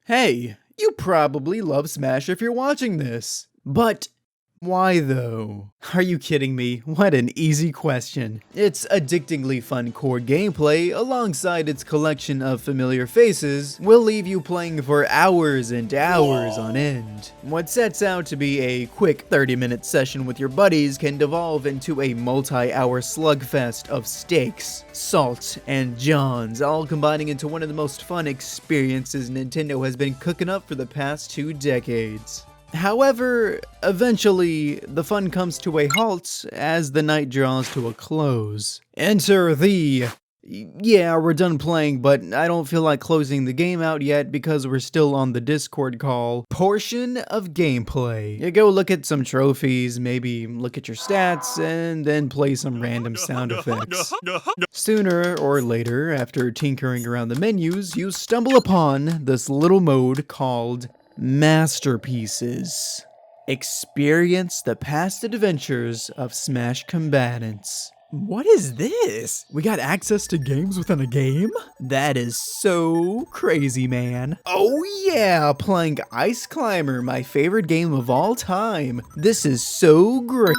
Hey, you probably love Smash if you're watching this. But why though? Are you kidding me? What an easy question. It's addictingly fun core gameplay alongside its collection of familiar faces will leave you playing for hours and hours on end. What sets out to be a quick 30-minute session with your buddies can devolve into a multi-hour slugfest of stakes, salt, and Johns, all combining into one of the most fun experiences Nintendo has been cooking up for the past 2 decades. However, eventually, the fun comes to a halt as the night draws to a close. Enter the... Yeah, we're done playing, but I don't feel like closing the game out yet because we're still on the Discord call portion of gameplay. You go look at some trophies, maybe look at your stats, and then play some random sound effects. Sooner or later, after tinkering around the menus, you stumble upon this little mode called Masterpieces. Experience the past adventures of Smash combatants. What is this? We got access to games within a game? That is so crazy, man. Oh yeah, playing Ice Climber, my favorite game of all time. This is so great.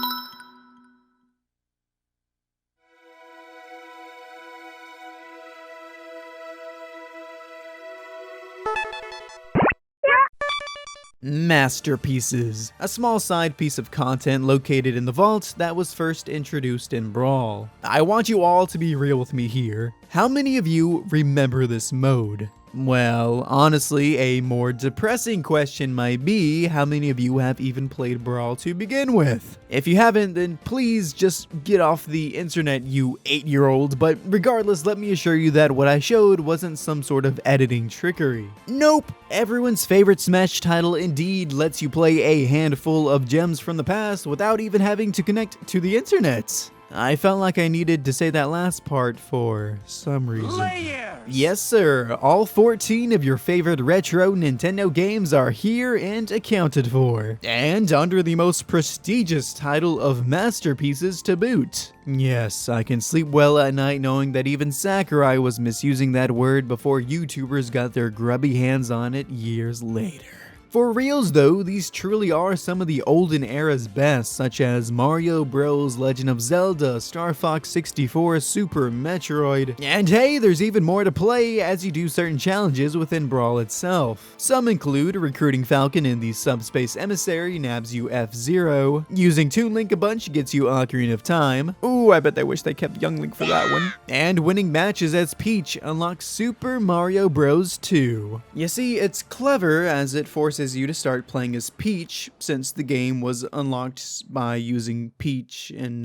Masterpieces, a small side piece of content located in the vault that was first introduced in Brawl. I want you all to be real with me here. How many of you remember this mode? Well, honestly, a more depressing question might be, how many of you have even played Brawl to begin with? If you haven't, then please just get off the internet, you 8-year-old, but regardless, let me assure you that what I showed wasn't some sort of editing trickery. Nope! Everyone's favorite Smash title indeed lets you play a handful of gems from the past without even having to connect to the internet. I felt like I needed to say that last part for some reason. Layers. Yes sir, all 14 of your favorite retro Nintendo games are here and accounted for. And under the most prestigious title of Masterpieces to boot. Yes, I can sleep well at night knowing that even Sakurai was misusing that word before YouTubers got their grubby hands on it years later. For reals though, these truly are some of the olden era's best, such as Mario Bros, Legend of Zelda, Star Fox 64, Super Metroid, and hey, there's even more to play as you do certain challenges within Brawl itself. Some include recruiting Falcon in the Subspace Emissary nabs you F-Zero, using Toon Link a bunch gets you Ocarina of Time, ooh I bet they wish they kept Young Link for that one, and winning matches as Peach unlocks Super Mario Bros 2. You see, it's clever as it forces you to start playing as Peach since the game was unlocked by using Peach in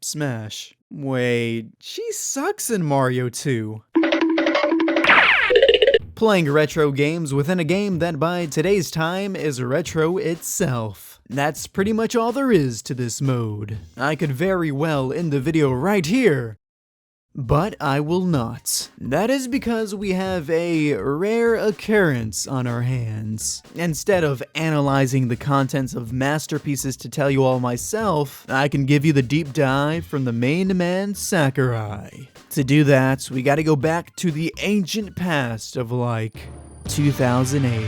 Smash. Wait, she sucks in Mario 2. Playing retro games within a game that by today's time is retro itself. That's pretty much all there is to this mode. I could very well end the video right here, but I will not. That is because we have a rare occurrence on our hands. Instead of analyzing the contents of Masterpieces to tell you all myself, I can give you the deep dive from the main man, Sakurai. To do that, we gotta go back to the ancient past of like 2008.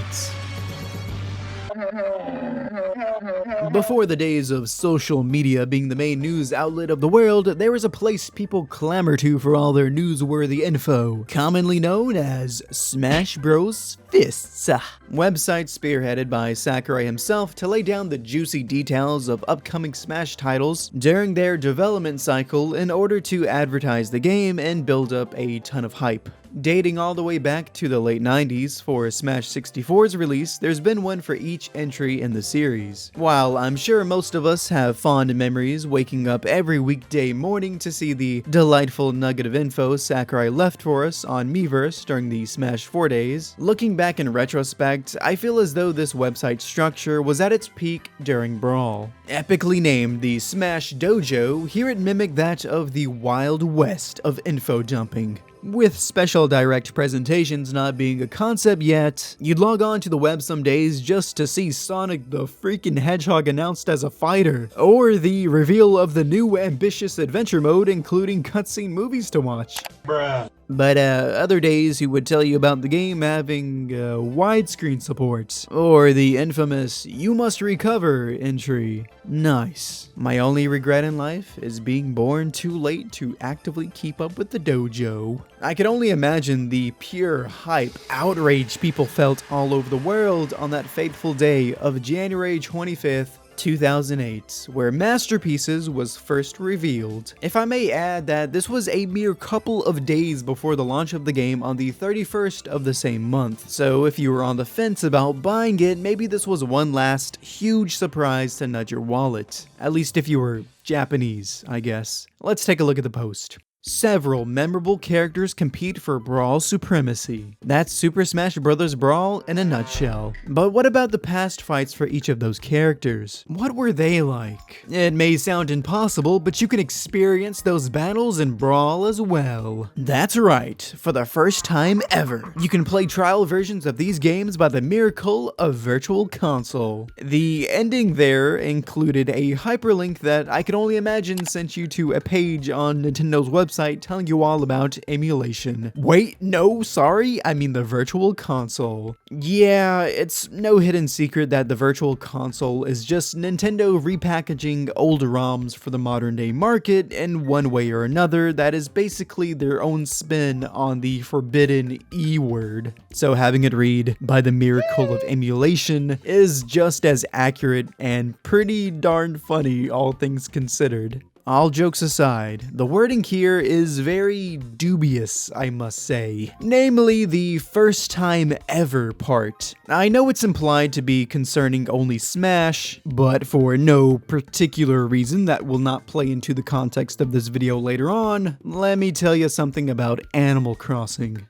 Before the days of social media being the main news outlet of the world, there was a place people clamor to for all their newsworthy info, commonly known as Smash Bros Fists. Website spearheaded by Sakurai himself to lay down the juicy details of upcoming Smash titles during their development cycle in order to advertise the game and build up a ton of hype. Dating all the way back to the late 90s for Smash 64's release, there's been one for each entry in the series. While I'm sure most of us have fond memories waking up every weekday morning to see the delightful nugget of info Sakurai left for us on Miiverse during the Smash 4 days, looking back in retrospect, I feel as though this website structure was at its peak during Brawl. Epically named the Smash Dojo, here it mimicked that of the Wild West of info dumping. With special direct presentations not being a concept yet, you'd log on to the web some days just to see Sonic the freaking Hedgehog announced as a fighter, or the reveal of the new ambitious adventure mode including cutscene movies to watch. Bruh. But other days he would tell you about the game having widescreen support, or the infamous "you must recover" entry. Nice. My only regret in life is being born too late to actively keep up with the dojo. I can only imagine the pure hype, outrage people felt all over the world on that fateful day of January 25th, 2008, where Masterpieces was first revealed. If I may add that this was a mere couple of days before the launch of the game on the 31st of the same month, so if you were on the fence about buying it, maybe this was one last huge surprise to nudge your wallet. At least if you were Japanese, I guess. Let's take a look at the post. Several memorable characters compete for Brawl supremacy. That's Super Smash Bros Brawl in a nutshell. But what about the past fights for each of those characters? What were they like? It may sound impossible, but you can experience those battles in Brawl as well. That's right, for the first time ever, you can play trial versions of these games by the miracle of Virtual Console. The ending there included a hyperlink that I can only imagine sent you to a page on Nintendo's website telling you all about emulation. Wait, no, sorry, I mean the Virtual Console. Yeah, it's no hidden secret that the Virtual Console is just Nintendo repackaging old ROMs for the modern day market in one way or another that is basically their own spin on the forbidden E word. So having it read by the miracle of emulation is just as accurate and pretty darn funny, all things considered. All jokes aside, the wording here is very dubious, I must say. Namely, the first time ever part. I know it's implied to be concerning only Smash, but for no particular reason that will not play into the context of this video later on, let me tell you something about Animal Crossing.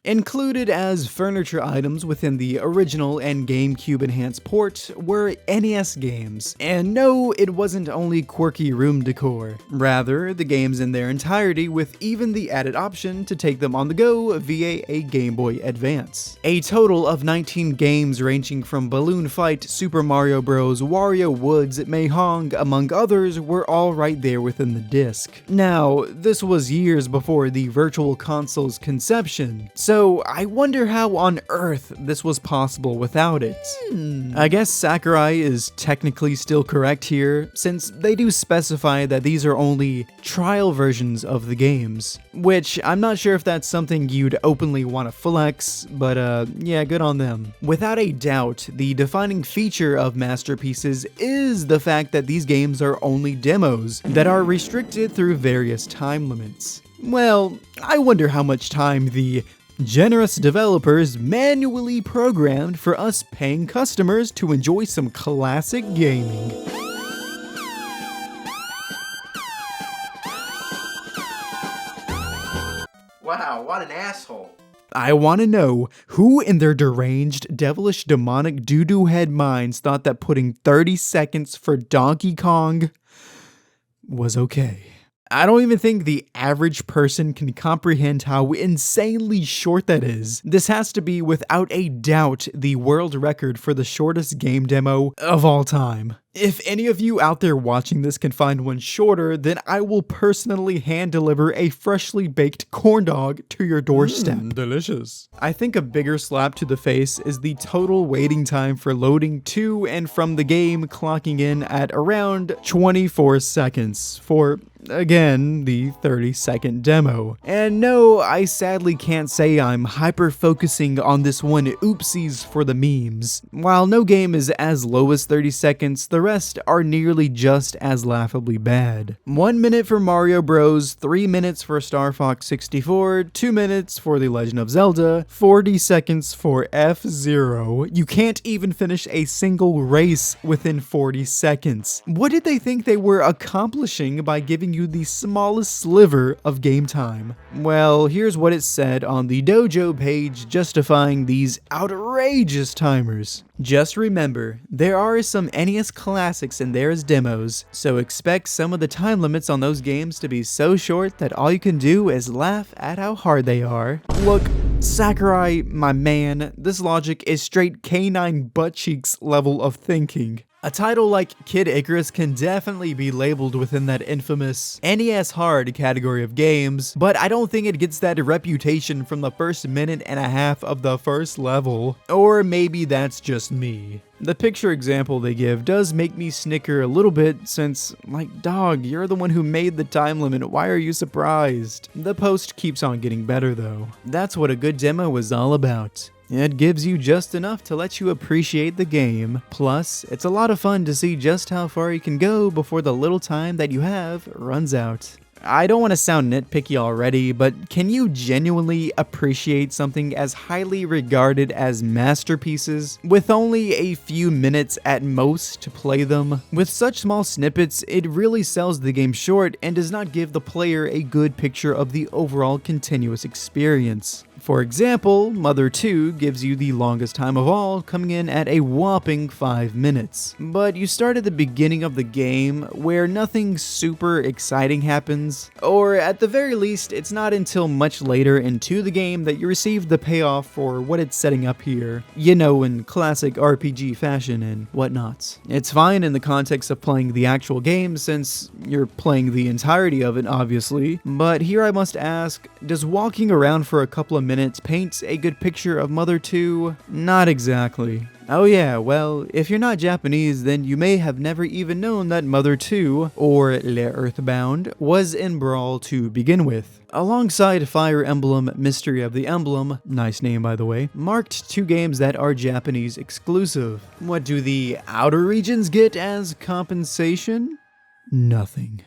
Included as furniture items within the original and GameCube enhanced port were NES games. And no, it wasn't only quirky room decor. Rather, the games in their entirety with even the added option to take them on the go via a Game Boy Advance. A total of 19 games ranging from Balloon Fight, Super Mario Bros, Wario Woods, Mahjong, among others were all right there within the disc. Now, this was years before the Virtual Console's conception, so I wonder how on earth this was possible without it. I guess Sakurai is technically still correct here, since they do specify that these are only trial versions of the games. Which, I'm not sure if that's something you'd openly want to flex, but yeah, good on them. Without a doubt, the defining feature of Masterpieces is the fact that these games are only demos that are restricted through various time limits. Well, I wonder how much time the generous developers manually programmed for us paying customers to enjoy some classic gaming. Wow, what an asshole. I want to know who in their deranged, devilish, demonic doo-doo head minds thought that putting 30 seconds for Donkey Kong was okay. I don't even think the average person can comprehend how insanely short that is. This has to be without a doubt the world record for the shortest game demo of all time. If any of you out there watching this can find one shorter, then I will personally hand deliver a freshly baked corn dog to your doorstep. Delicious. I think a bigger slap to the face is the total waiting time for loading to and from the game, clocking in at around 24 seconds for, again, the 30-second demo. And no, I sadly can't say I'm hyper-focusing on this one oopsies for the memes. While no game is as low as 30 seconds, the rest are nearly just as laughably bad. 1 minute for Mario Bros, 3 minutes for Star Fox 64, 2 minutes for The Legend of Zelda, 40 seconds for F-Zero. You can't even finish a single race within 40 seconds. What did they think they were accomplishing by giving you the smallest sliver of game time? Well, here's what it said on the dojo page justifying these outrageous timers. Just remember, there are some NES classics in there as demos, so expect some of the time limits on those games to be so short that all you can do is laugh at how hard they are. Look, Sakurai, my man, this logic is straight canine butt cheeks level of thinking. A title like Kid Icarus can definitely be labeled within that infamous NES hard category of games, but I don't think it gets that reputation from the first minute and a half of the first level. Or maybe that's just me. The picture example they give does make me snicker a little bit since, like, dog, you're the one who made the time limit, why are you surprised? The post keeps on getting better though. That's what a good demo is all about. It gives you just enough to let you appreciate the game. Plus, it's a lot of fun to see just how far you can go before the little time that you have runs out. I don't want to sound nitpicky already, but can you genuinely appreciate something as highly regarded as masterpieces with only a few minutes at most to play them? With such small snippets, it really sells the game short and does not give the player a good picture of the overall continuous experience. For example, Mother 2 gives you the longest time of all, coming in at a whopping 5 minutes. But you start at the beginning of the game, where nothing super exciting happens, or at the very least, it's not until much later into the game that you receive the payoff for what it's setting up here. You know, in classic RPG fashion and whatnot. It's fine in the context of playing the actual game, since you're playing the entirety of it, obviously. But here I must ask, does walking around for a couple of minutes paints a good picture of Mother 2? Not exactly. Oh yeah, well, if you're not Japanese, then you may have never even known that Mother 2, or Le Earthbound, was in Brawl to begin with. Alongside Fire Emblem Mystery of the Emblem, nice name by the way, marked two games that are Japanese exclusive. What do the outer regions get as compensation? Nothing.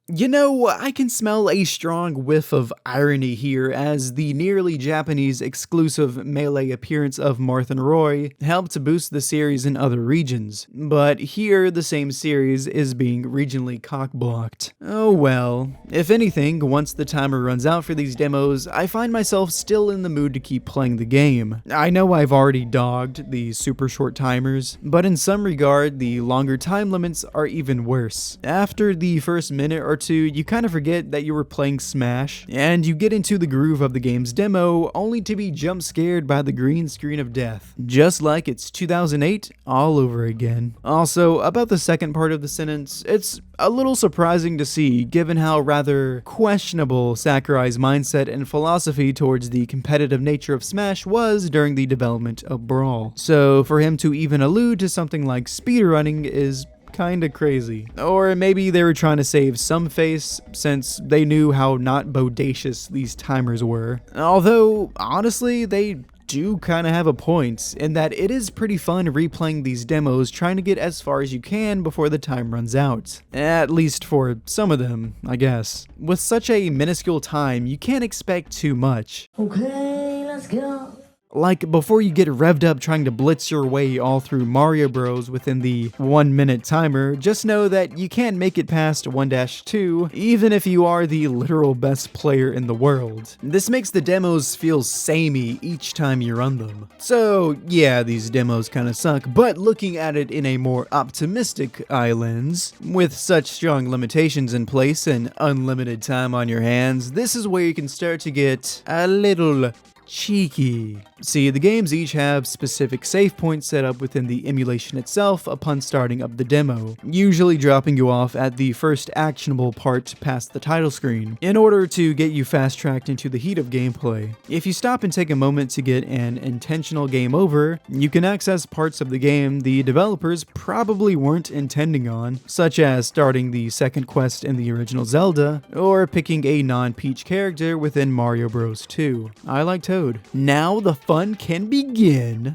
You know, I can smell a strong whiff of irony here, as the nearly Japanese exclusive Melee appearance of Martha Roy helped to boost the series in other regions, but here the same series is being regionally cock-blocked. Oh well. If anything, once the timer runs out for these demos, I find myself still in the mood to keep playing the game. I know I've already dogged the super short timers, but in some regard, the longer time limits are even worse. After the first minute or two, you kind of forget that you were playing Smash, and you get into the groove of the game's demo, only to be jump scared by the green screen of death. Just like it's 2008 all over again. Also, about the second part of the sentence, it's a little surprising to see, given how rather questionable Sakurai's mindset and philosophy towards the competitive nature of Smash was during the development of Brawl. So for him to even allude to something like speedrunning is kinda crazy. Or maybe they were trying to save some face, since they knew how not bodacious these timers were. Although, honestly, they do kinda have a point, in that it is pretty fun replaying these demos, trying to get as far as you can before the time runs out. At least for some of them, I guess. With such a minuscule time, you can't expect too much. Okay, let's go. Like, before you get revved up trying to blitz your way all through Mario Bros within the 1 minute timer, just know that you can't make it past 1-2, even if you are the literal best player in the world. This makes the demos feel samey each time you run them. So yeah, these demos kinda suck, but looking at it in a more optimistic eye lens, with such strong limitations in place and unlimited time on your hands, this is where you can start to get a little cheeky. See, the games each have specific save points set up within the emulation itself upon starting up the demo, usually dropping you off at the first actionable part past the title screen, in order to get you fast-tracked into the heat of gameplay. If you stop and take a moment to get an intentional game over, you can access parts of the game the developers probably weren't intending on, such as starting the second quest in the original Zelda, or picking a non-Peach character within Mario Bros 2. I like Toad. Now the fun can begin.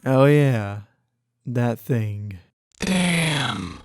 Oh yeah, that thing. Damn.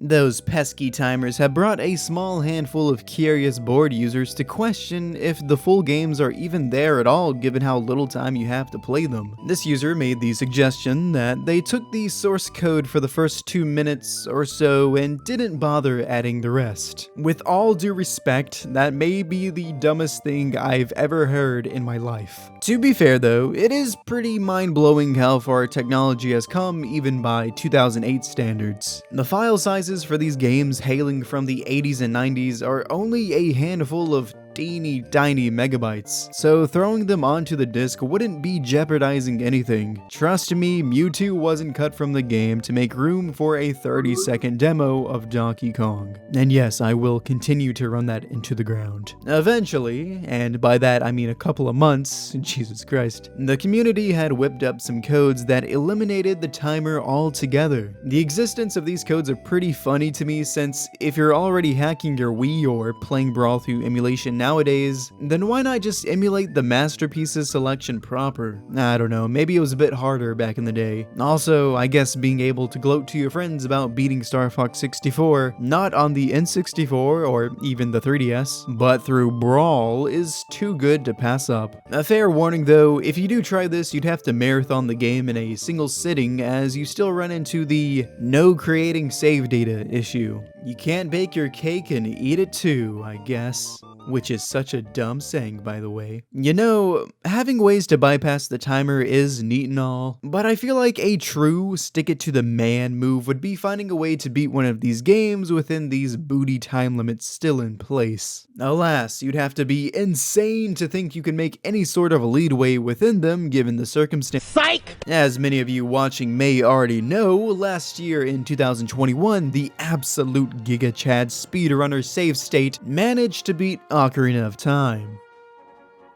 Those pesky timers have brought a small handful of curious board users to question if the full games are even there at all, given how little time you have to play them. This user made the suggestion that they took the source code for the first 2 minutes or so and didn't bother adding the rest. With all due respect, that may be the dumbest thing I've ever heard in my life. To be fair though, it is pretty mind-blowing how far technology has come even by 2008 standards. The file sizes for these games hailing from the 80s and 90s are only a handful of teeny tiny megabytes, so throwing them onto the disc wouldn't be jeopardizing anything. Trust me, Mewtwo wasn't cut from the game to make room for a 30-second demo of Donkey Kong. And yes, I will continue to run that into the ground. Eventually, and by that I mean a couple of months, Jesus Christ, the community had whipped up some codes that eliminated the timer altogether. The existence of these codes are pretty funny to me, since if you're already hacking your Wii or playing Brawl through emulation nowadays, then why not just emulate the Masterpieces selection proper? I don't know, maybe it was a bit harder back in the day. Also, I guess being able to gloat to your friends about beating Star Fox 64, not on the N64 or even the 3DS, but through Brawl is too good to pass up. A fair warning though, if you do try this, you'd have to marathon the game in a single sitting, as you still run into the no creating save data issue. You can't bake your cake and eat it too, I guess. Which is such a dumb saying, by the way. You know, having ways to bypass the timer is neat and all, but I feel like a true stick-it-to-the-man move would be finding a way to beat one of these games within these booty time limits still in place. Alas, you'd have to be insane to think you can make any sort of leadway within them given the circumstance. Psych! As many of you watching may already know, last year in 2021, the absolute Giga Chad speedrunner save state managed to beat Ocarina of Time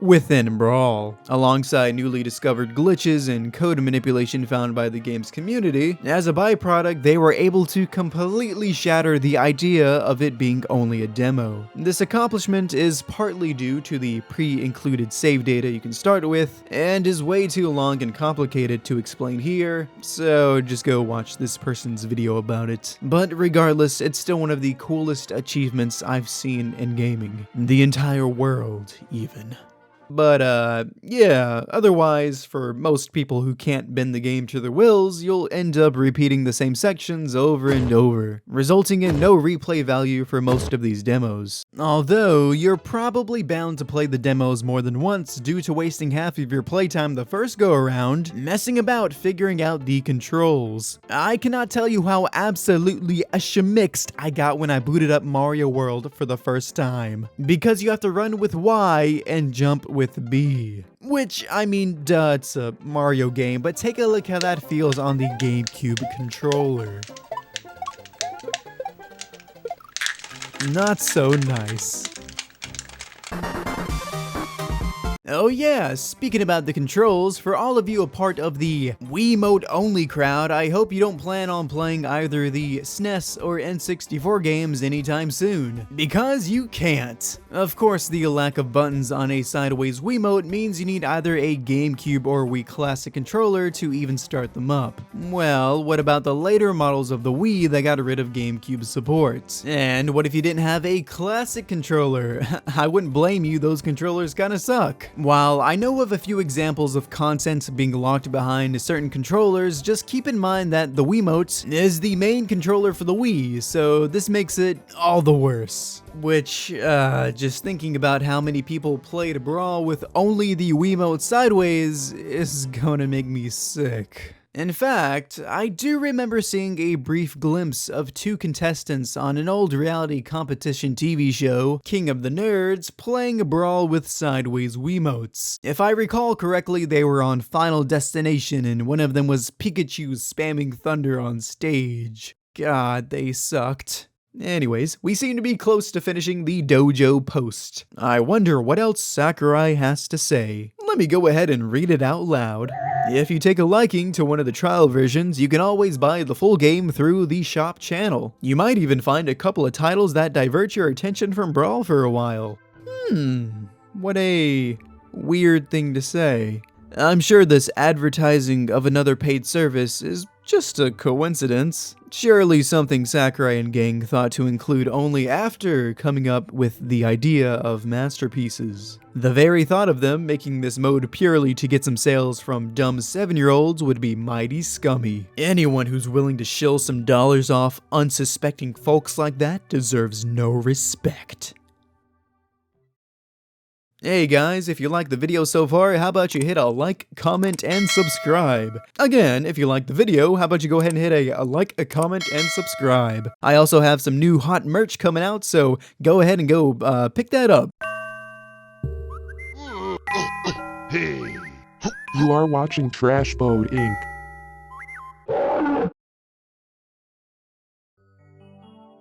within Brawl, alongside newly discovered glitches and code manipulation found by the game's community. As a byproduct, they were able to completely shatter the idea of it being only a demo. This accomplishment is partly due to the pre-included save data you can start with, and is way too long and complicated to explain here, so just go watch this person's video about it. But regardless, it's still one of the coolest achievements I've seen in gaming. The entire world, even. But yeah, otherwise, for most people who can't bend the game to their wills, you'll end up repeating the same sections over and over, resulting in no replay value for most of these demos. Although, you're probably bound to play the demos more than once due to wasting half of your playtime the first go around, messing about figuring out the controls. I cannot tell you how absolutely schmixed I got when I booted up Mario World for the first time, because you have to run with Y and jump with B. Which, I mean, duh, it's a Mario game, but take a look how that feels on the GameCube controller. Not so nice. Oh yeah, speaking about the controls, for all of you a part of the Wiimote only crowd, I hope you don't plan on playing either the SNES or N64 games anytime soon, because you can't. Of course, the lack of buttons on a sideways Wiimote means you need either a GameCube or Wii Classic controller to even start them up. Well, what about the later models of the Wii that got rid of GameCube support? And what if you didn't have a Classic controller? I wouldn't blame you, those controllers kinda suck. While I know of a few examples of content being locked behind certain controllers, just keep in mind that the Wiimote is the main controller for the Wii, so this makes it all the worse. Which, just thinking about how many people played Brawl with only the Wiimote sideways is gonna make me sick. In fact, I do remember seeing a brief glimpse of two contestants on an old reality competition TV show, King of the Nerds, playing Brawl with sideways Wiimotes. If I recall correctly, they were on Final Destination and one of them was Pikachu spamming thunder on stage. God, they sucked. Anyways, we seem to be close to finishing the dojo post. I wonder what else Sakurai has to say. Let me go ahead and read it out loud. If you take a liking to one of the trial versions, you can always buy the full game through the shop channel. You might even find a couple of titles that divert your attention from Brawl for a while. What a weird thing to say. I'm sure this advertising of another paid service is just a coincidence. Surely something Sakurai and gang thought to include only after coming up with the idea of masterpieces. The very thought of them making this mode purely to get some sales from dumb 7-year-olds would be mighty scummy. Anyone who's willing to shill some dollars off unsuspecting folks like that deserves no respect. Hey guys, if you liked the video so far, how about you hit a like, comment, and subscribe? Again, if you liked the video, how about you go ahead and hit a like, a comment, and subscribe? I also have some new hot merch coming out, so go ahead and go pick that up. You are watching Trash Mode Inc.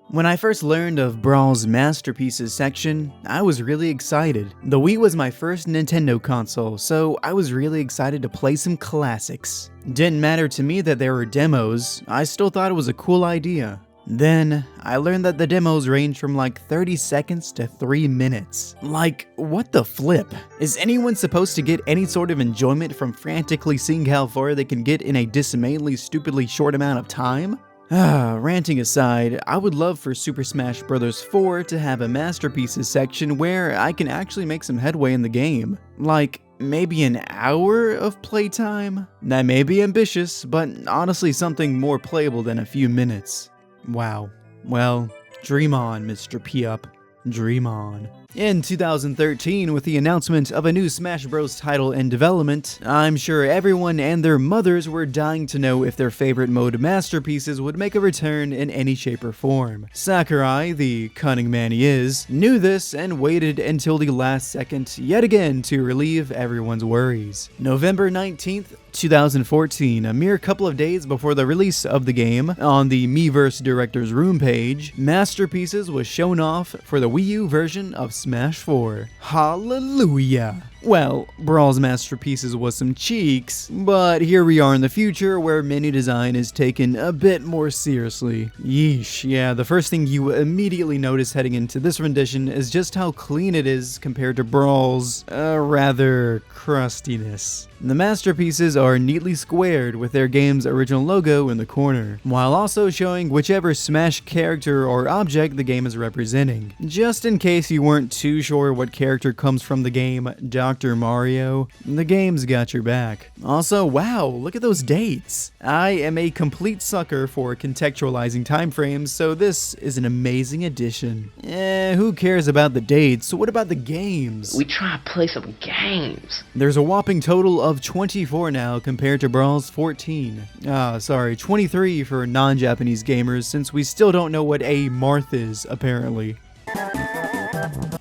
When I first learned of Brawl's Masterpieces section, I was really excited. The Wii was my first Nintendo console, so I was really excited to play some classics. Didn't matter to me that there were demos, I still thought it was a cool idea. Then, I learned that the demos range from like 30 seconds to 3 minutes. Like, what the flip? Is anyone supposed to get any sort of enjoyment from frantically seeing how far they can get in a dismayingly stupidly short amount of time? Ranting aside, I would love for Super Smash Bros 4 to have a Masterpieces section where I can actually make some headway in the game. Like, maybe an hour of playtime? That may be ambitious, but honestly something more playable than a few minutes. Wow. Well, dream on, Mr. P-Up. Dream on. In 2013, with the announcement of a new Smash Bros title in development, I'm sure everyone and their mothers were dying to know if their favorite mode Masterpieces would make a return in any shape or form. Sakurai, the cunning man he is, knew this and waited until the last second yet again to relieve everyone's worries. November 19th, 2014, a mere couple of days before the release of the game, on the Miiverse Director's Room page, Masterpieces was shown off for the Wii U version of Smash 4. Hallelujah! Well, Brawl's Masterpieces was some cheeks, but here we are in the future where menu design is taken a bit more seriously. Yeesh, yeah, the first thing you immediately notice heading into this rendition is just how clean it is compared to Brawl's, rather crustiness. The Masterpieces are neatly squared with their game's original logo in the corner, while also showing whichever Smash character or object the game is representing. Just in case you weren't too sure what character comes from the game Dr. Mario, the game's got your back. Also, wow, look at those dates. I am a complete sucker for contextualizing time frames, so this is an amazing addition. Who cares about the dates? What about the games? We try to play some games. There's a whopping total of 24 now compared to Brawl's 14. 23 for non-Japanese gamers, since we still don't know what a Marth is, apparently.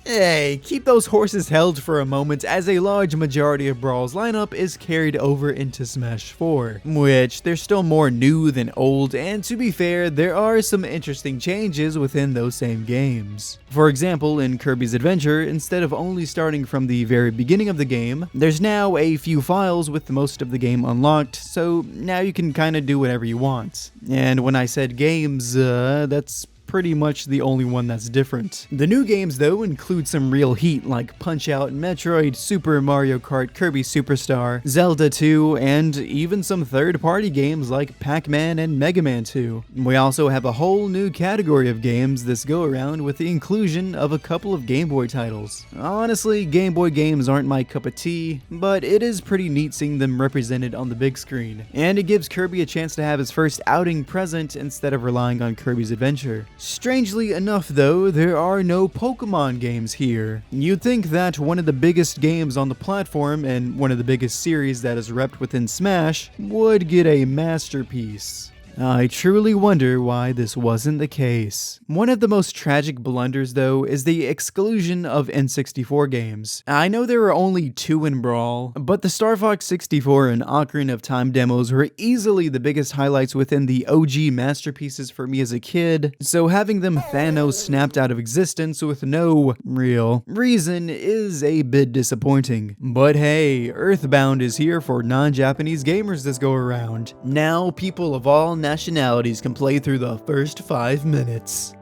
Hey, keep those horses held for a moment, as a large majority of Brawl's lineup is carried over into Smash 4, which there's still more new than old, and to be fair, there are some interesting changes within those same games. For example, in Kirby's Adventure, instead of only starting from the very beginning of the game, there's now a few files with most of the game unlocked, so now you can kinda do whatever you want. And when I said games, that's pretty much the only one that's different. The new games, though, include some real heat like Punch-Out!, Metroid, Super Mario Kart, Kirby Superstar, Zelda 2, and even some third-party games like Pac-Man and Mega Man 2. We also have a whole new category of games this go around with the inclusion of a couple of Game Boy titles. Honestly, Game Boy games aren't my cup of tea, but it is pretty neat seeing them represented on the big screen. And it gives Kirby a chance to have his first outing present instead of relying on Kirby's Adventure. Strangely enough though, there are no Pokemon games here. You'd think that one of the biggest games on the platform, and one of the biggest series that is repped within Smash, would get a masterpiece. I truly wonder why this wasn't the case. One of the most tragic blunders, though, is the exclusion of N64 games. I know there are only 2 in Brawl, but the Star Fox 64 and Ocarina of Time demos were easily the biggest highlights within the OG Masterpieces for me as a kid, so having them Thanos snapped out of existence with no real reason is a bit disappointing. But hey, Earthbound is here for non-Japanese gamers this go around. Now people of all nationalities can play through the first 5 minutes.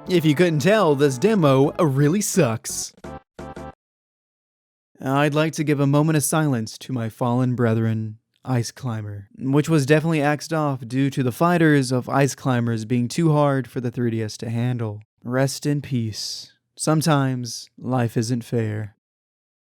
If you couldn't tell, this demo really sucks. I'd like to give a moment of silence to my fallen brethren, Ice Climber, which was definitely axed off due to the fighters of Ice Climbers being too hard for the 3DS to handle. Rest in peace. Sometimes life isn't fair.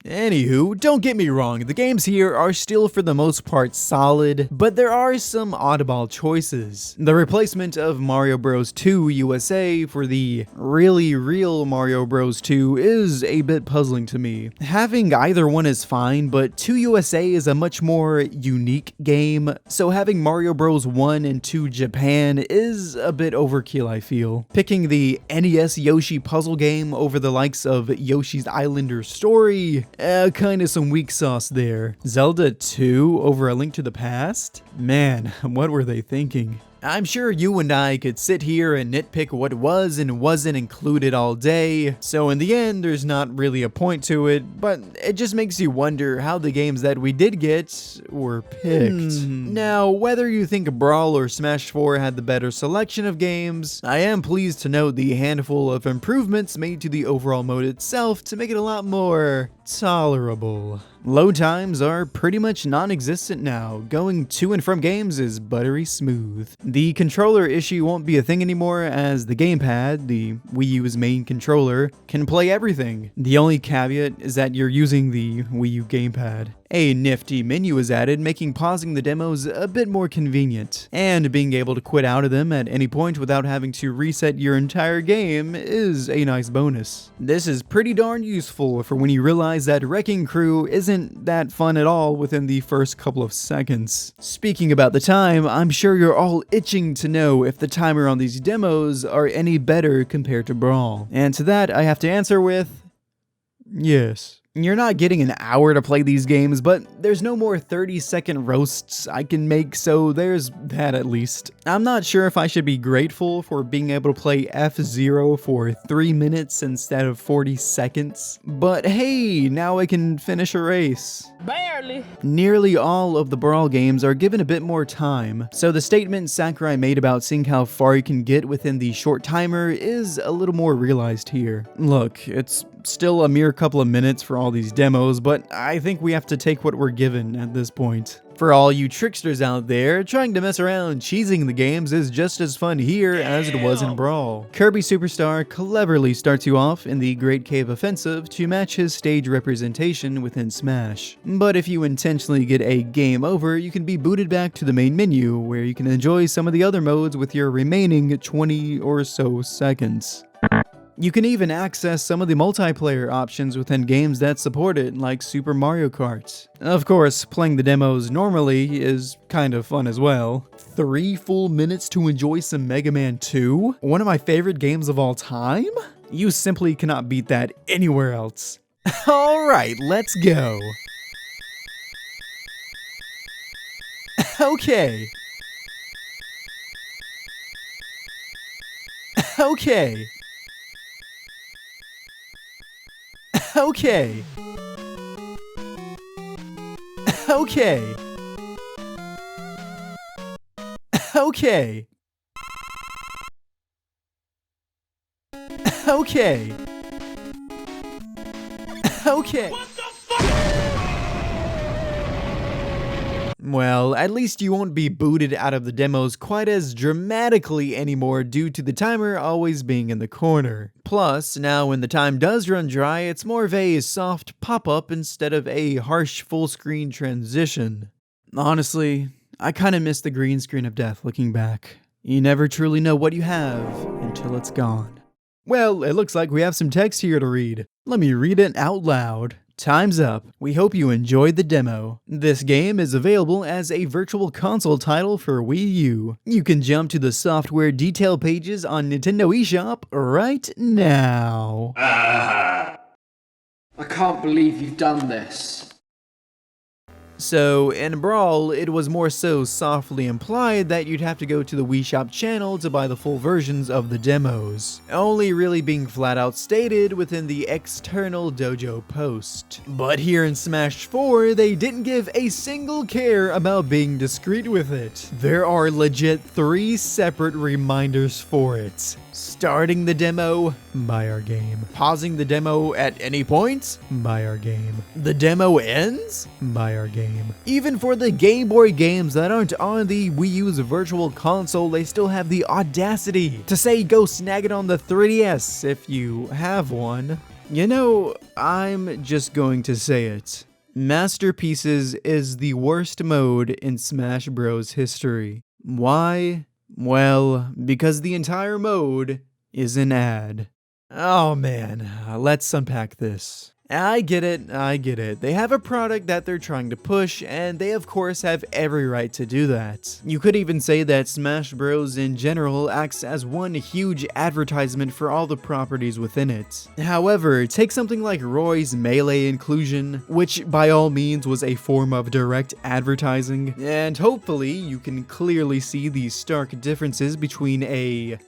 Anywho, don't get me wrong, the games here are still for the most part solid, but there are some oddball choices. The replacement of Mario Bros 2 USA for the really real Mario Bros 2 is a bit puzzling to me. Having either one is fine, but 2 USA is a much more unique game, so having Mario Bros 1 and 2 Japan is a bit overkill, I feel. Picking the NES Yoshi puzzle game over the likes of Yoshi's Island or Story Kinda some weak sauce there. Zelda 2 over A Link to the Past? Man, what were they thinking? I'm sure you and I could sit here and nitpick what was and wasn't included all day, so in the end there's not really a point to it, but it just makes you wonder how the games that we did get were picked. Now, whether you think Brawl or Smash 4 had the better selection of games, I am pleased to note the handful of improvements made to the overall mode itself to make it a lot more tolerable. Load times are pretty much non-existent now. Going to and from games is buttery smooth. The controller issue won't be a thing anymore, as the gamepad, the Wii U's main controller, can play everything. The only caveat is that you're using the Wii U gamepad. A nifty menu is added, making pausing the demos a bit more convenient, and being able to quit out of them at any point without having to reset your entire game is a nice bonus. This is pretty darn useful for when you realize that Wrecking Crew isn't that fun at all within the first couple of seconds. Speaking about the time, I'm sure you're all itching to know if the timer on these demos are any better compared to Brawl. And to that, I have to answer with yes. You're not getting an hour to play these games, but there's no more 30-second roasts I can make, so there's that at least. I'm not sure if I should be grateful for being able to play F-Zero for 3 minutes instead of 40 seconds, but hey, now I can finish a race. Barely. Nearly all of the Brawl games are given a bit more time, so the statement Sakurai made about seeing how far you can get within the short timer is a little more realized here. Look, it's still a mere couple of minutes for all these demos, but I think we have to take what we're given at this point. For all you tricksters out there, trying to mess around cheesing the games is just as fun here as it was in Brawl. Kirby Superstar cleverly starts you off in the Great Cave Offensive to match his stage representation within Smash. But if you intentionally get a game over, you can be booted back to the main menu, where you can enjoy some of the other modes with your remaining 20 or so seconds. You can even access some of the multiplayer options within games that support it, like Super Mario Kart. Of course, playing the demos normally is kind of fun as well. 3 full minutes to enjoy some Mega Man 2? One of my favorite games of all time? You simply cannot beat that anywhere else. Alright, let's go. Okay. Okay. Okay. Okay. Okay. Okay. Okay. Well, at least you won't be booted out of the demos quite as dramatically anymore due to the timer always being in the corner. Plus, now when the time does run dry, it's more of a soft pop-up instead of a harsh full-screen transition. Honestly, I kinda miss the green screen of death looking back. You never truly know what you have until it's gone. Well, it looks like we have some text here to read. Let me read it out loud. Time's up. We hope you enjoyed the demo. This game is available as a virtual console title for Wii U. You can jump to the software detail pages on Nintendo eShop right now. I can't believe you've done this. So, in Brawl, it was more so softly implied that you'd have to go to the Wii Shop channel to buy the full versions of the demos, only really being flat out stated within the external dojo post. But here in Smash 4, they didn't give a single care about being discreet with it. There are legit 3 separate reminders for it. Starting the demo, buy our game. Pausing the demo at any point, buy our game. The demo ends, buy our game. Even for the Game Boy games that aren't on the Wii U's virtual console, they still have the audacity to say go snag it on the 3DS if you have one. You know, I'm just going to say it. Masterpieces is the worst mode in Smash Bros history. Why? Well, because the entire mode is an ad. Oh man, let's unpack this. I get it. They have a product that they're trying to push, and they of course have every right to do that. You could even say that Smash Bros in general acts as one huge advertisement for all the properties within it. However, take something like Roy's Melee inclusion, which by all means was a form of direct advertising, and hopefully you can clearly see the stark differences between a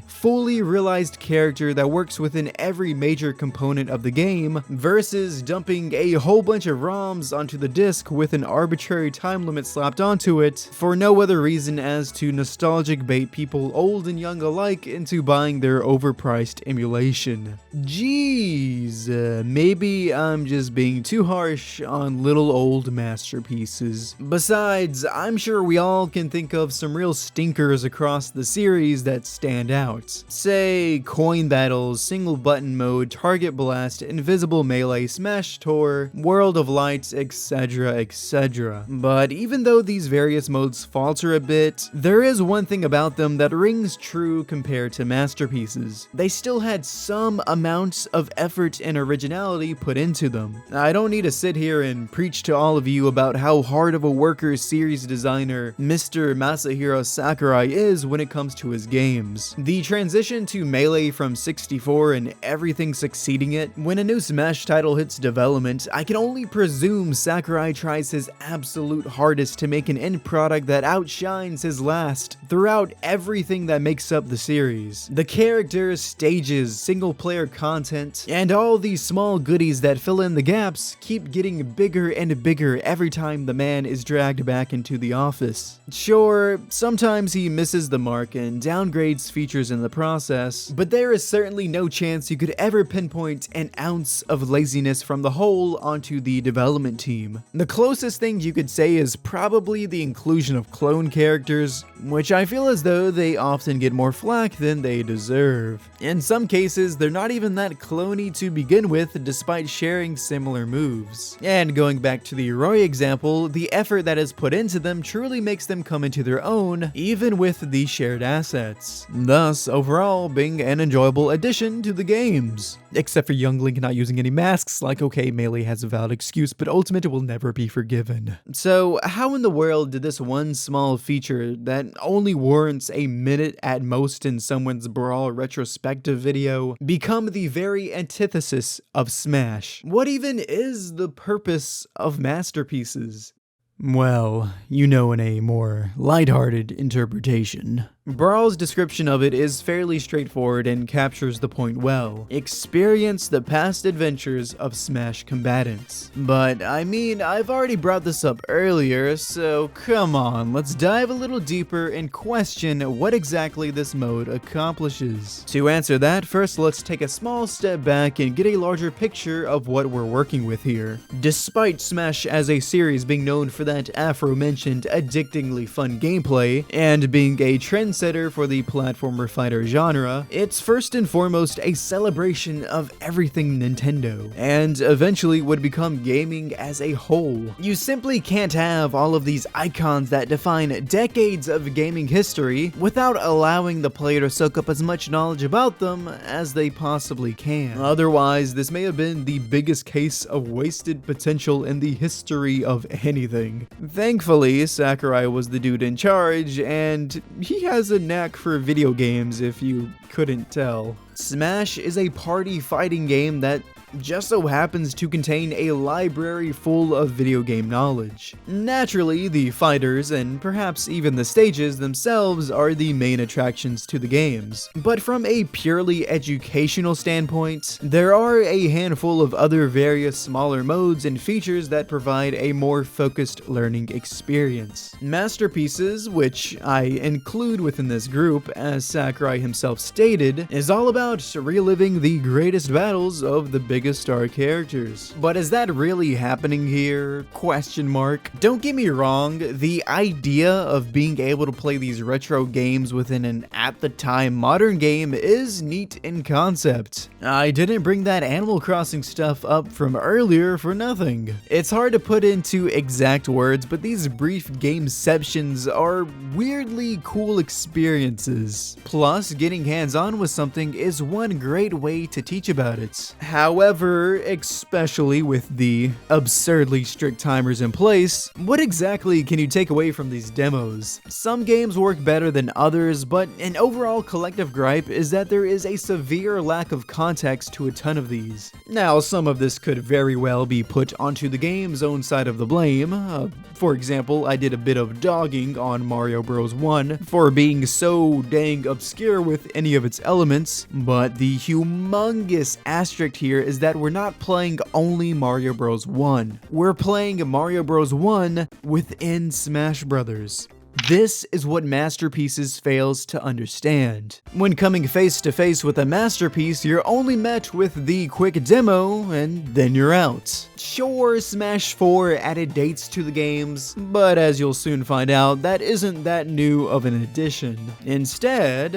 fully realized character that works within every major component of the game versus dumping a whole bunch of ROMs onto the disc with an arbitrary time limit slapped onto it for no other reason as to nostalgic bait people old and young alike into buying their overpriced emulation. Jeez, maybe I'm just being too harsh on little old masterpieces. Besides, I'm sure we all can think of some real stinkers across the series that stand out. Say, coin battles, single button mode, target blast, invisible melee, smash tour, world of lights, etc, etc. But even though these various modes falter a bit, there is one thing about them that rings true compared to masterpieces. They still had some amount of effort and originality put into them. I don't need to sit here and preach to all of you about how hard of a worker series designer Mr. Masahiro Sakurai is when it comes to his games. The transition to Melee from 64 and everything succeeding it, when a new Smash title hits development, I can only presume Sakurai tries his absolute hardest to make an end product that outshines his last throughout everything that makes up the series. The characters, stages, single player content, and all these small goodies that fill in the gaps keep getting bigger and bigger every time the man is dragged back into the office. Sure, sometimes he misses the mark and downgrades features in the process, but there is certainly no chance you could ever pinpoint an ounce of laziness from the whole onto the development team. The closest thing you could say is probably the inclusion of clone characters, which I feel as though they often get more flack than they deserve. In some cases, they're not even that cloney to begin with, despite sharing similar moves. And going back to the Roy example, the effort that is put into them truly makes them come into their own, even with the shared assets, thus overall being an enjoyable addition to the games. Except for young Link not using any masks, like okay, Melee has a valid excuse, but Ultimate will never be forgiven. So how in the world did this one small feature that only warrants a minute at most in someone's Brawl retrospective video become the very antithesis of Smash? What even is the purpose of masterpieces? Well, you know, in a more lighthearted interpretation. Brawl's description of it is fairly straightforward and captures the point well. Experience the past adventures of Smash combatants. But I mean, I've already brought this up earlier, so come on, let's dive a little deeper and question what exactly this mode accomplishes. To answer that, first let's take a small step back and get a larger picture of what we're working with here. Despite Smash as a series being known for that aforementioned addictingly fun gameplay, and being a trendsetter for the platformer fighter genre, it's first and foremost a celebration of everything Nintendo, and eventually would become gaming as a whole. You simply can't have all of these icons that define decades of gaming history without allowing the player to soak up as much knowledge about them as they possibly can. Otherwise, this may have been the biggest case of wasted potential in the history of anything. Thankfully, Sakurai was the dude in charge, and he has a knack for video games if you couldn't tell. Smash is a party fighting game that just so happens to contain a library full of video game knowledge. Naturally, the fighters and perhaps even the stages themselves are the main attractions to the games. But from a purely educational standpoint, there are a handful of other various smaller modes and features that provide a more focused learning experience. Masterpieces, which I include within this group, as Sakurai himself stated, is all about reliving the greatest battles of the biggest star characters. But is that really happening here? Question mark. Don't get me wrong, the idea of being able to play these retro games within an at the time modern game is neat in concept. I didn't bring that Animal Crossing stuff up from earlier for nothing. It's hard to put into exact words, but these brief gameceptions are weirdly cool experiences. Plus, getting hands-on with something is one great way to teach about it. However, However, especially with the absurdly strict timers in place, what exactly can you take away from these demos? Some games work better than others, but an overall collective gripe is that there is a severe lack of context to a ton of these. Now, some of this could very well be put onto the game's own side of the blame. For example, I did a bit of dogging on Mario Bros 1 for being so dang obscure with any of its elements, but the humongous asterisk here is that we're not playing only Mario Bros 1. We're playing Mario Bros 1 within Smash Bros. This is what Masterpieces fails to understand. When coming face to face with a masterpiece, you're only met with the quick demo, and then you're out. Sure, Smash 4 added dates to the games, but as you'll soon find out, that isn't that new of an addition. Instead,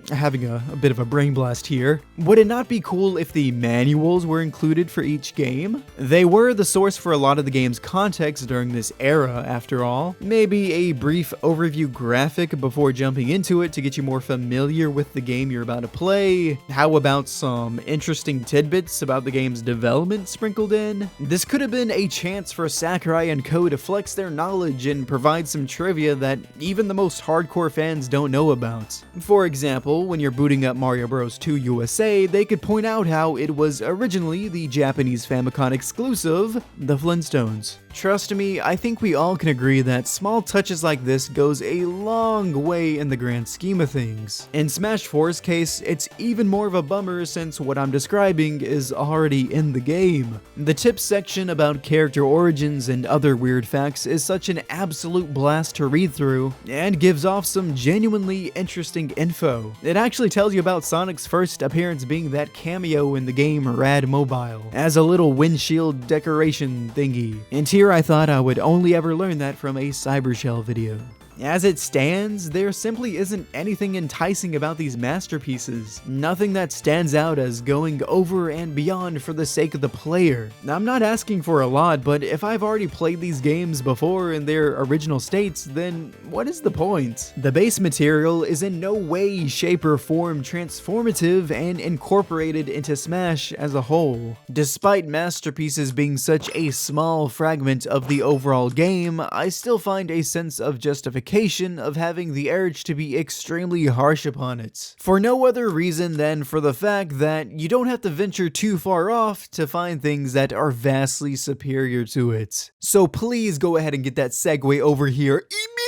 having a bit of a brain blast here, would it not be cool if the manuals were included for each game? They were the source for a lot of the game's context during this era, after all. Maybe a brief overview graphic before jumping into it to get you more familiar with the game you're about to play. How about some interesting tidbits about the game's development sprinkled in? This could have been a chance for Sakurai and Co. to flex their knowledge and provide some trivia that even the most hardcore fans don't know about. For example, when you're booting up Mario Bros 2 USA, they could point out how it was originally the Japanese Famicom exclusive, the Flintstones. Trust me, I think we all can agree that small touches like this goes a long way in the grand scheme of things. In Smash 4's case, it's even more of a bummer since what I'm describing is already in the game. The tips section about character origins and other weird facts is such an absolute blast to read through, and gives off some genuinely interesting info. It actually tells you about Sonic's first appearance being that cameo in the game Rad Mobile, as a little windshield decoration thingy. And here I thought I would only ever learn that from a Cybershell video. As it stands, there simply isn't anything enticing about these masterpieces. Nothing that stands out as going over and beyond for the sake of the player. I'm not asking for a lot, but if I've already played these games before in their original states, then what is the point? The base material is in no way, shape, or form transformative and incorporated into Smash as a whole. Despite masterpieces being such a small fragment of the overall game, I still find a sense of justification of having the urge to be extremely harsh upon it. For no other reason than for the fact that you don't have to venture too far off to find things that are vastly superior to it. So please go ahead and get that segue over here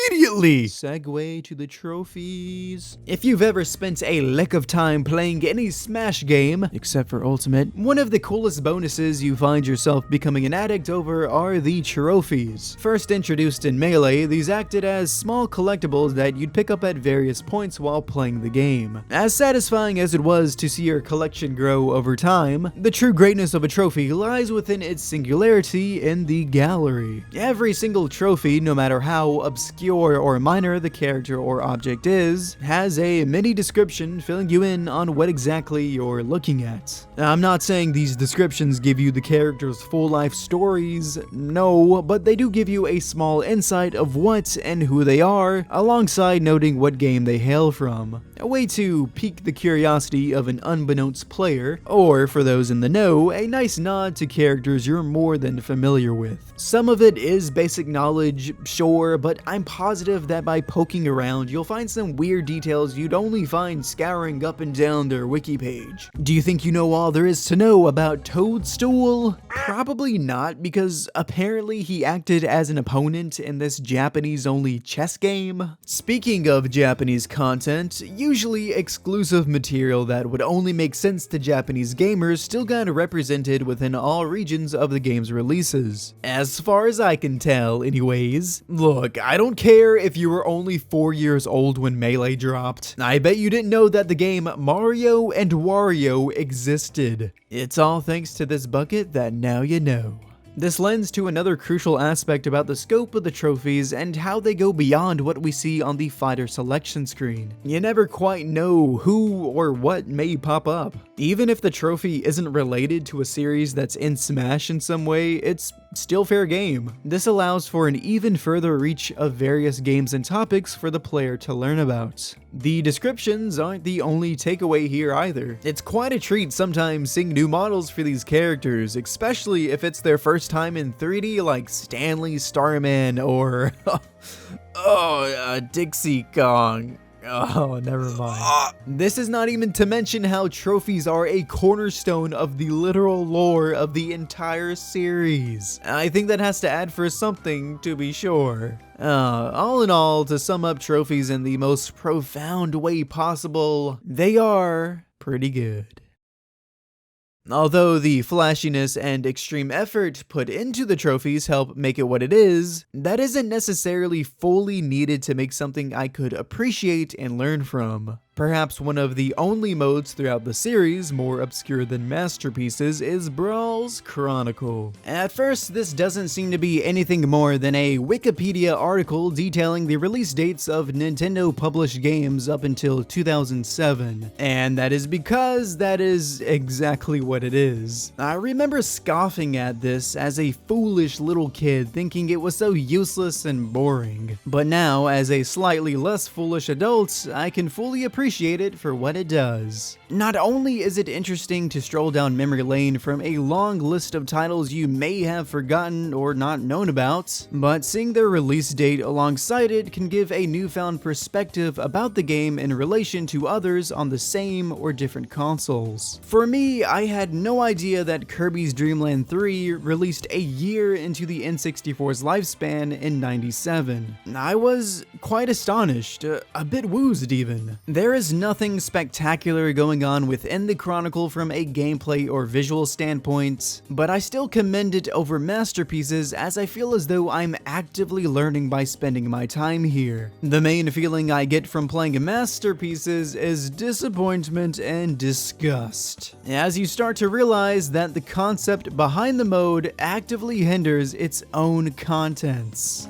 immediately! Segue to the trophies. If you've ever spent a lick of time playing any Smash game, except for Ultimate, one of the coolest bonuses you find yourself becoming an addict over are the trophies. First introduced in Melee, these acted as small collectibles that you'd pick up at various points while playing the game. As satisfying as it was to see your collection grow over time, the true greatness of a trophy lies within its singularity in the gallery. Every single trophy, no matter how obscure or minor the character or object is, has a mini description filling you in on what exactly you're looking at. I'm not saying these descriptions give you the character's full life stories, no, but they do give you a small insight of what and who they are, alongside noting what game they hail from. A way to pique the curiosity of an unbeknownst player, or for those in the know, a nice nod to characters you're more than familiar with. Some of it is basic knowledge, sure, but I'm positive that by poking around, you'll find some weird details you'd only find scouring up and down their wiki page. Do you think you know all there is to know about Toadstool? Probably not, because apparently he acted as an opponent in this Japanese-only chess game. Speaking of Japanese content, usually exclusive material that would only make sense to Japanese gamers still got represented within all regions of the game's releases. As far as I can tell, anyways. Look, I don't care if you were only 4 years old when Melee dropped. I bet you didn't know that the game Mario and Wario existed. It's all thanks to this bucket that now you know. This lends to another crucial aspect about the scope of the trophies and how they go beyond what we see on the fighter selection screen. You never quite know who or what may pop up. Even if the trophy isn't related to a series that's in Smash in some way, it's still fair game. This allows for an even further reach of various games and topics for the player to learn about. The descriptions aren't the only takeaway here either. It's quite a treat sometimes seeing new models for these characters, especially if it's their first time in 3D like Stanley Starman or Dixie Kong. Oh, never mind. This is not even to mention how trophies are a cornerstone of the literal lore of the entire series. I think that has to add for something, to be sure. All in all, to sum up trophies in the most profound way possible, they are pretty good. Although the flashiness and extreme effort put into the trophies help make it what it is, that isn't necessarily fully needed to make something I could appreciate and learn from. Perhaps one of the only modes throughout the series more obscure than masterpieces is Brawl's Chronicle. At first, this doesn't seem to be anything more than a Wikipedia article detailing the release dates of Nintendo published games up until 2007, and that is because that is exactly what it is. I remember scoffing at this as a foolish little kid, thinking it was so useless and boring. But now, as a slightly less foolish adult, I can fully appreciate it for what it does. Not only is it interesting to stroll down memory lane from a long list of titles you may have forgotten or not known about, but seeing their release date alongside it can give a newfound perspective about the game in relation to others on the same or different consoles. For me, I had no idea that Kirby's Dream Land 3 released a year into the N64's lifespan in '97. I was quite astonished, a bit woozed even. There is nothing spectacular going on within the Chronicle from a gameplay or visual standpoint, but I still commend it over masterpieces as I feel as though I'm actively learning by spending my time here. The main feeling I get from playing masterpieces is disappointment and disgust, as you start to realize that the concept behind the mode actively hinders its own contents.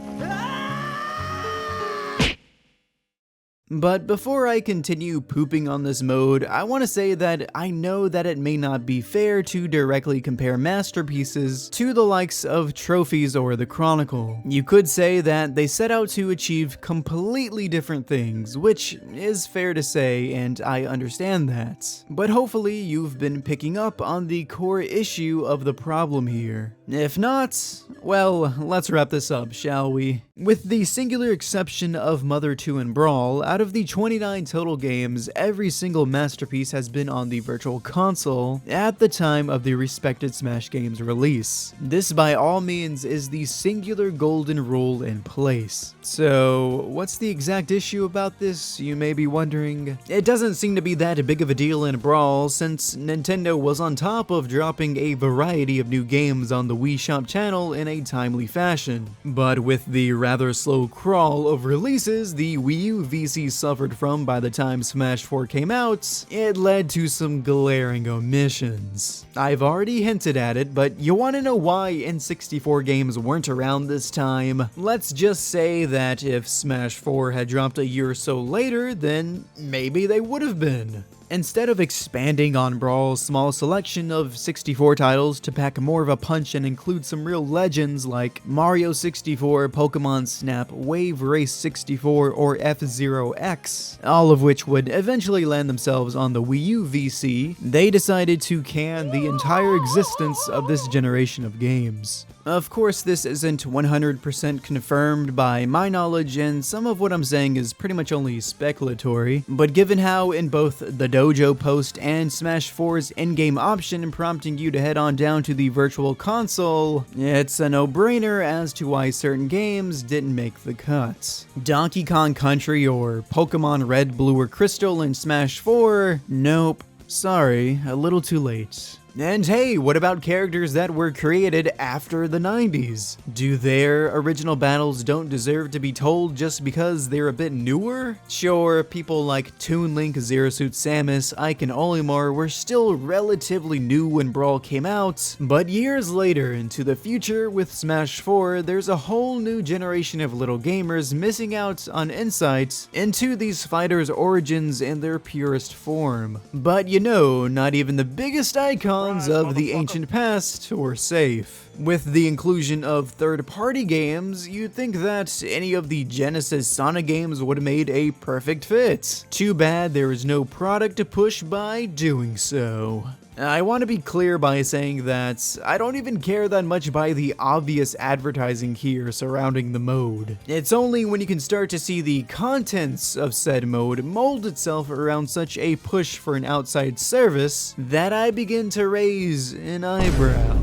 But before I continue pooping on this mode, I want to say that I know that it may not be fair to directly compare masterpieces to the likes of trophies or the Chronicle. You could say that they set out to achieve completely different things, which is fair to say, and I understand that. But hopefully you've been picking up on the core issue of the problem here. If not, well, let's wrap this up, shall we? With the singular exception of Mother 2 and Brawl, out of the 29 total games, every single masterpiece has been on the Virtual Console at the time of the respected Smash game's release. This by all means is the singular golden rule in place. So, what's the exact issue about this, you may be wondering? It doesn't seem to be that big of a deal in Brawl, since Nintendo was on top of dropping a variety of new games on the Wii Shop channel in a timely fashion. But with the rather slow crawl of releases the Wii U VC suffered from by the time Smash 4 came out, it led to some glaring omissions. I've already hinted at it, but you want to know why N64 games weren't around this time? Let's just say that if Smash 4 had dropped a year or so later, then maybe they would have been. Instead of expanding on Brawl's small selection of 64 titles to pack more of a punch and include some real legends like Mario 64, Pokemon Snap, Wave Race 64, or F-Zero X, all of which would eventually land themselves on the Wii U VC, they decided to can the entire existence of this generation of games. Of course, this isn't 100% confirmed by my knowledge, and some of what I'm saying is pretty much only speculatory, but given how in both the Dojo post and Smash 4's in-game option prompting you to head on down to the Virtual Console, it's a no-brainer as to why certain games didn't make the cut. Donkey Kong Country or Pokemon Red, Blue, or Crystal in Smash 4? Nope. Sorry, a little too late. And hey, what about characters that were created after the 90s? Do their original battles don't deserve to be told just because they're a bit newer? Sure, people like Toon Link, Zero Suit Samus, Ike, and Olimar were still relatively new when Brawl came out, but years later into the future with Smash 4, there's a whole new generation of little gamers missing out on insights into these fighters' origins in their purest form. But you know, not even the biggest icons of the ancient past were safe. With the inclusion of third-party games, you'd think that any of the Genesis Sonic games would have made a perfect fit. Too bad there is no product to push by doing so. I want to be clear by saying that I don't even care that much by the obvious advertising here surrounding the mode. It's only when you can start to see the contents of said mode mold itself around such a push for an outside service that I begin to raise an eyebrow.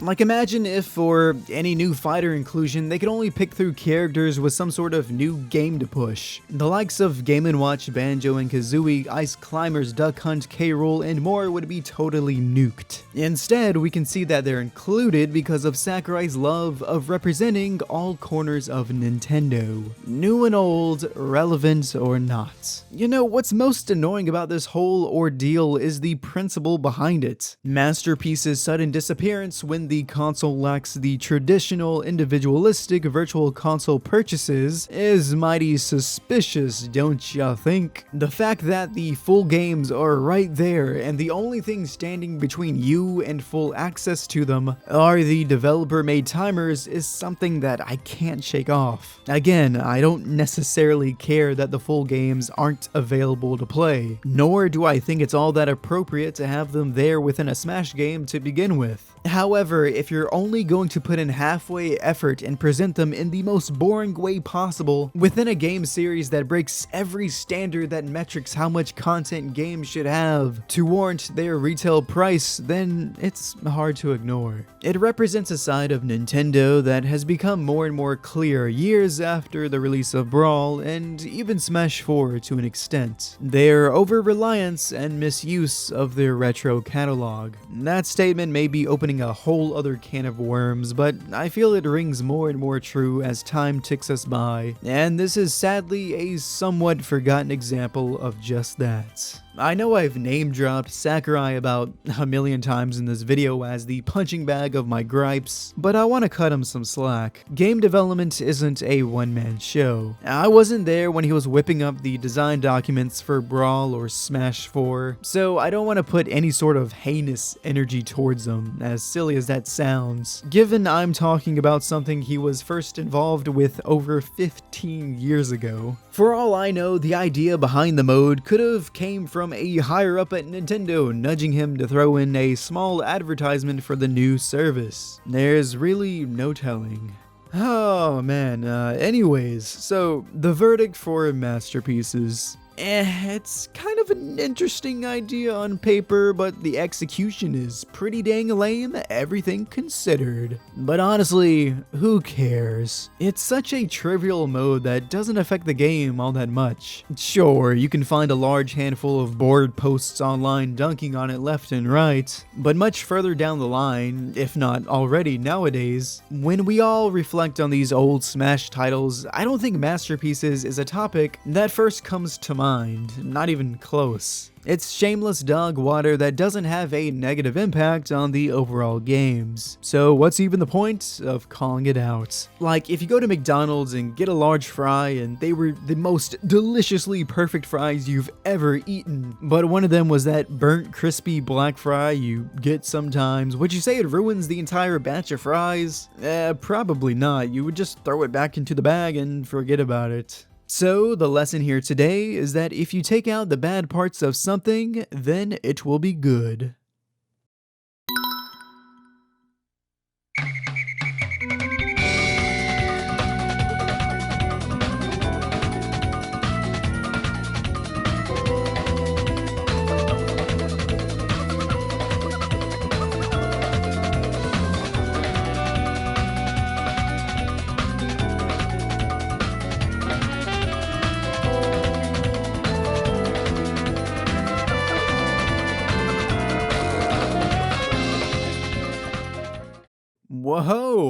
Like, imagine if for any new fighter inclusion, they could only pick through characters with some sort of new game to push. The likes of Game & Watch, Banjo and Kazooie, Ice Climbers, Duck Hunt, K-Rool, and more would be totally nuked. Instead, we can see that they're included because of Sakurai's love of representing all corners of Nintendo. New and old, relevant or not. You know, what's most annoying about this whole ordeal is the principle behind it. Masterpiece's sudden disappearance when the console lacks the traditional individualistic virtual console purchases is mighty suspicious, don't ya think? The fact that the full games are right there and the only thing standing between you and full access to them are the developer-made timers is something that I can't shake off. Again, I don't necessarily care that the full games aren't available to play, nor do I think it's all that appropriate to have them there within a Smash game to begin with. However, if you're only going to put in halfway effort and present them in the most boring way possible within a game series that breaks every standard that metrics how much content games should have to warrant their retail price, then it's hard to ignore. It represents a side of Nintendo that has become more and more clear years after the release of Brawl and even Smash 4 to an extent. Their over-reliance and misuse of their retro catalog. That statement may be opening a whole other can of worms, but I feel it rings more and more true as time ticks us by, and this is sadly a somewhat forgotten example of just that. I know I've name-dropped Sakurai about a million times in this video as the punching bag of my gripes, but I want to cut him some slack. Game development isn't a one-man show. I wasn't there when he was whipping up the design documents for Brawl or Smash 4, so I don't want to put any sort of heinous energy towards him, as silly as that sounds, given I'm talking about something he was first involved with over 15 years ago. For all I know, the idea behind the mode could have came from a higher up at Nintendo nudging him to throw in a small advertisement for the new service. There's really no telling. Oh man, anyways, so the verdict for masterpieces. It's kind of an interesting idea on paper, but the execution is pretty dang lame, everything considered. But honestly, who cares? It's such a trivial mode that doesn't affect the game all that much. Sure, you can find a large handful of board posts online dunking on it left and right, but much further down the line, if not already nowadays, when we all reflect on these old Smash titles, I don't think masterpieces is a topic that first comes to mind. Not even close. It's shameless dog water that doesn't have a negative impact on the overall games. So what's even the point of calling it out? Like, if you go to McDonald's and get a large fry and they were the most deliciously perfect fries you've ever eaten, but one of them was that burnt crispy black fry you get sometimes, would you say it ruins the entire batch of fries? Probably not. You would just throw it back into the bag and forget about it. So, the lesson here today is that if you take out the bad parts of something, then it will be good.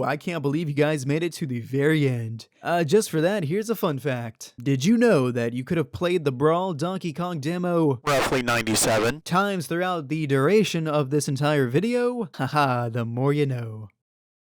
I can't believe you guys made it to the very end. Just for that, here's a fun fact. Did you know that you could have played the Brawl Donkey Kong demo roughly 97 times throughout the duration of this entire video? Haha, the more you know.